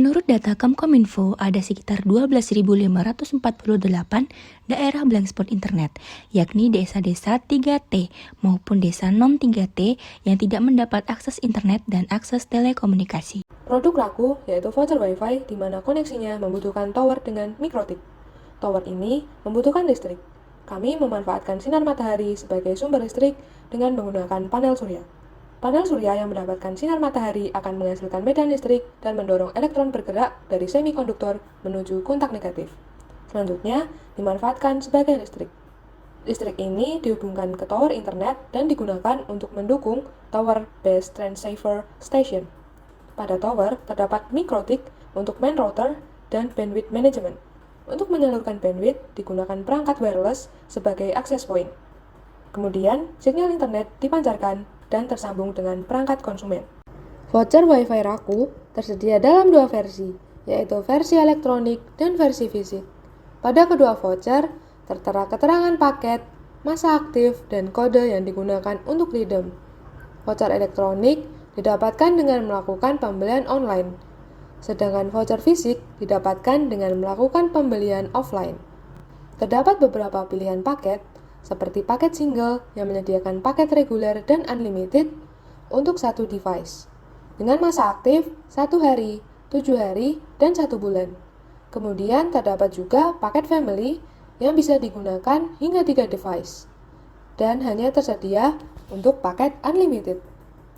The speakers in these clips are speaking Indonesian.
Menurut data Kemkominfo, ada sekitar 12.548 daerah blank spot internet, yakni desa-desa 3T maupun desa non-3T yang tidak mendapat akses internet dan akses telekomunikasi. Produk Raku yaitu voucher WiFi di mana koneksinya membutuhkan tower dengan mikrotik. Tower ini membutuhkan listrik. Kami memanfaatkan sinar matahari sebagai sumber listrik dengan menggunakan panel surya. Panel surya yang mendapatkan sinar matahari akan menghasilkan medan listrik dan mendorong elektron bergerak dari semikonduktor menuju kontak negatif. Selanjutnya, dimanfaatkan sebagai listrik. Listrik ini dihubungkan ke tower internet dan digunakan untuk mendukung Tower Based Transceiver Station. Pada tower, terdapat mikrotik untuk main router dan bandwidth management. Untuk menyalurkan bandwidth, digunakan perangkat wireless sebagai access point. Kemudian, sinyal internet dipancarkan dan tersambung dengan perangkat konsumen. Voucher WiFi Raku tersedia dalam dua versi, yaitu versi elektronik dan versi fisik. Pada kedua voucher, tertera keterangan paket, masa aktif, dan kode yang digunakan untuk redeem. Voucher elektronik didapatkan dengan melakukan pembelian online, sedangkan voucher fisik didapatkan dengan melakukan pembelian offline. Terdapat beberapa pilihan paket, seperti paket single yang menyediakan paket reguler dan unlimited untuk satu device, dengan masa aktif 1 hari, 7 hari, dan 1 bulan. Kemudian terdapat juga paket family yang bisa digunakan hingga 3 device, dan hanya tersedia untuk paket unlimited,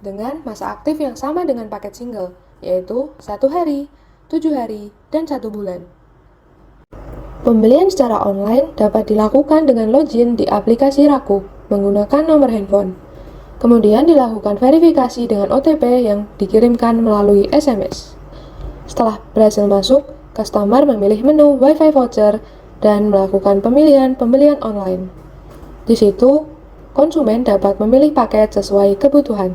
dengan masa aktif yang sama dengan paket single, yaitu 1 hari, 7 hari, dan 1 bulan. Pembelian secara online dapat dilakukan dengan login di aplikasi Raku menggunakan nomor handphone. Kemudian dilakukan verifikasi dengan OTP yang dikirimkan melalui SMS. Setelah berhasil masuk, customer memilih menu WiFi voucher dan melakukan pembelian online. Di situ, konsumen dapat memilih paket sesuai kebutuhan.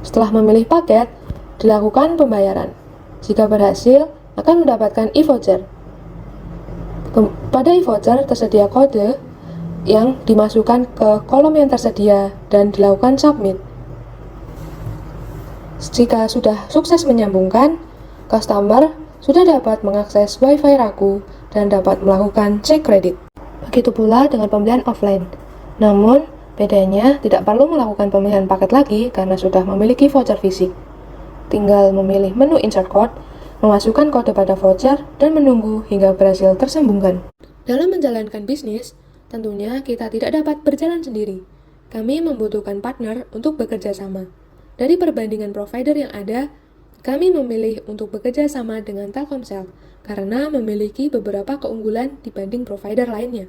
Setelah memilih paket, dilakukan pembayaran. Jika berhasil, akan mendapatkan e-voucher. Pada e-voucher tersedia kode yang dimasukkan ke kolom yang tersedia dan dilakukan submit. Jika sudah sukses menyambungkan, customer sudah dapat mengakses WiFi Raku dan dapat melakukan cek kredit. Begitu pula dengan pembelian offline. Namun, bedanya tidak perlu melakukan pemilihan paket lagi karena sudah memiliki voucher fisik. Tinggal memilih menu insert code, memasukkan kode pada voucher, dan menunggu hingga berhasil tersambungkan. Dalam menjalankan bisnis, tentunya kita tidak dapat berjalan sendiri. Kami membutuhkan partner untuk bekerja sama. Dari perbandingan provider yang ada, kami memilih untuk bekerja sama dengan Telkomsel karena memiliki beberapa keunggulan dibanding provider lainnya.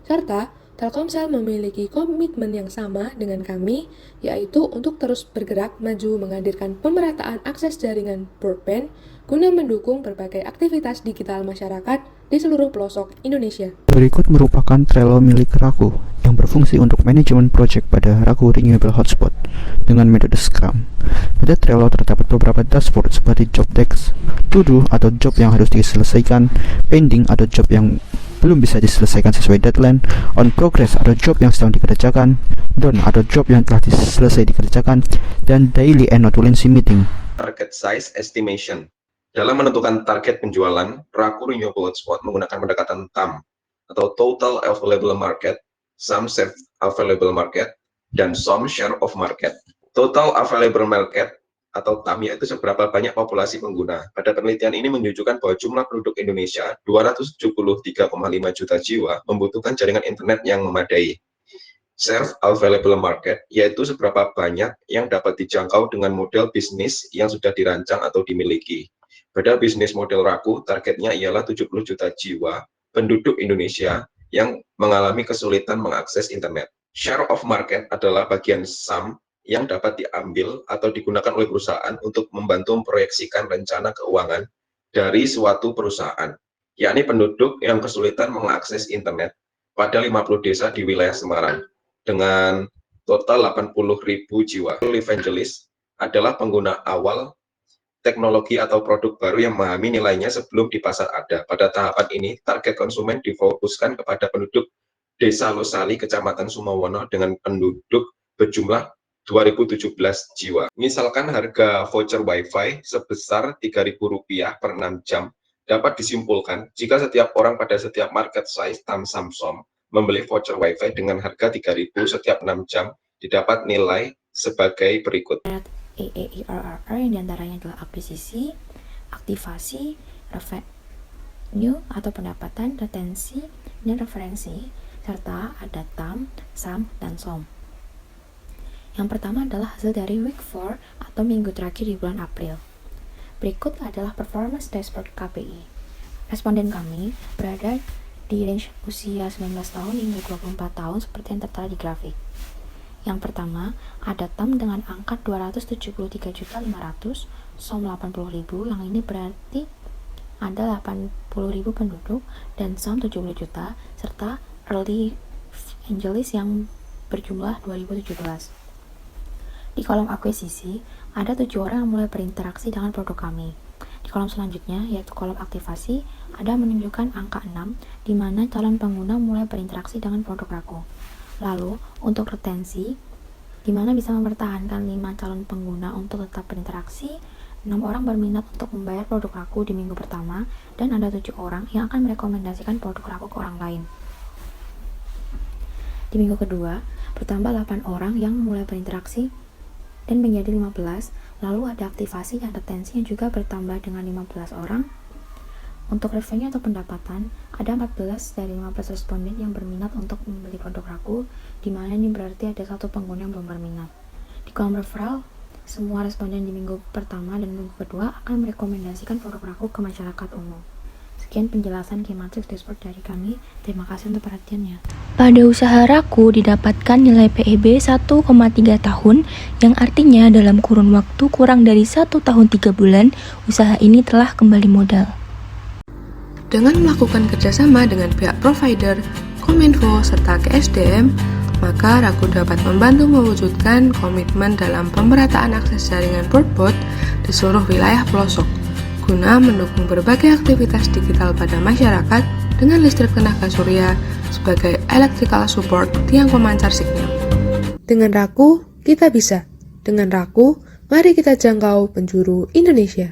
Serta, Telkomsel memiliki komitmen yang sama dengan kami, yaitu untuk terus bergerak maju menghadirkan pemerataan akses jaringan broadband guna mendukung berbagai aktivitas digital masyarakat di seluruh pelosok Indonesia. Berikut merupakan Trello milik Raku yang berfungsi untuk manajemen project pada Raku Renewable Hotspot dengan metode Scrum. Pada Trello terdapat beberapa dashboard seperti job text, to do atau job yang harus diselesaikan, pending atau job yang belum bisa diselesaikan sesuai deadline, on progress atau job yang sedang dikerjakan, done atau job yang telah selesai dikerjakan, dan daily and notulency meeting. Target size estimation. Dalam menentukan target penjualan, Raku Renewable Hotspot menggunakan pendekatan TAM atau Total Available Market, Sum Served Available Market, dan Sum Share of Market. Total Available Market atau TAM yaitu seberapa banyak populasi pengguna. Pada penelitian ini menunjukkan bahwa jumlah penduduk Indonesia 273,5 juta jiwa membutuhkan jaringan internet yang memadai. Served Available Market yaitu seberapa banyak yang dapat dijangkau dengan model bisnis yang sudah dirancang atau dimiliki. Pada bisnis model Raku, targetnya ialah 70 juta jiwa penduduk Indonesia yang mengalami kesulitan mengakses internet. Share of market adalah bagian sum yang dapat diambil atau digunakan oleh perusahaan untuk membantu memproyeksikan rencana keuangan dari suatu perusahaan, yakni penduduk yang kesulitan mengakses internet pada 50 desa di wilayah Semarang dengan total 80.000 jiwa. Evangelist adalah pengguna awal teknologi atau produk baru yang memahami nilainya sebelum di pasar ada. Pada tahapan ini, target konsumen difokuskan kepada penduduk Desa Losali, Kecamatan Sumawono dengan penduduk berjumlah 2017 jiwa. Misalkan harga voucher Wi-Fi sebesar Rp3.000 per 6 jam, dapat disimpulkan jika setiap orang pada setiap market size TAM Samsung membeli voucher Wi-Fi dengan harga Rp3.000 setiap 6 jam, didapat nilai sebagai berikut. EERR yang diantaranya adalah akuisisi, aktivasi, revenue atau pendapatan, retensi, dan referensi, serta ada TAM, SAM, dan SOM. Yang pertama adalah hasil dari week 4 atau minggu terakhir di bulan April. Berikut adalah performance dashboard KPI. Responden kami berada di range usia 19 tahun hingga 24 tahun seperti yang tertera di grafik. Yang pertama, ada TAM dengan angka 273.500.000, SOM 80.000, yang ini berarti ada 80.000 penduduk, dan SAM 70 juta, serta Early Angeles yang berjumlah 2017. Di kolom akuisisi, ada 7 orang yang mulai berinteraksi dengan produk kami. Di kolom selanjutnya, yaitu kolom aktivasi, ada menunjukkan angka 6, di mana calon pengguna mulai berinteraksi dengan produk Raku. Lalu, untuk retensi, di mana bisa mempertahankan 5 calon pengguna untuk tetap berinteraksi, 6 orang berminat untuk membayar produk Raku di minggu pertama, dan ada 7 orang yang akan merekomendasikan produk Raku ke orang lain. Di minggu kedua, bertambah 8 orang yang mulai berinteraksi dan menjadi 15, lalu ada aktivasi dan retensi yang juga bertambah dengan 15 orang. Untuk revenue atau pendapatan, ada 14 dari 15 responden yang berminat untuk membeli produk Raku, di mana ini berarti ada 1 pengguna yang belum berminat. Di kolom referral, semua responden di minggu pertama dan minggu kedua akan merekomendasikan produk Raku ke masyarakat umum. Sekian penjelasan Key Matrix Dashboard dari kami. Terima kasih untuk perhatiannya. Pada usaha Raku didapatkan nilai PEB 1,3 tahun, yang artinya dalam kurun waktu kurang dari 1 tahun 3 bulan, usaha ini telah kembali modal. Dengan melakukan kerjasama dengan pihak provider, Kominfo, serta KSDM, maka Raku dapat membantu mewujudkan komitmen dalam pemerataan akses jaringan broadband di seluruh wilayah pelosok, guna mendukung berbagai aktivitas digital pada masyarakat dengan listrik tenaga surya sebagai electrical support tiang pemancar signal. Dengan Raku, kita bisa. Dengan Raku, mari kita jangkau penjuru Indonesia.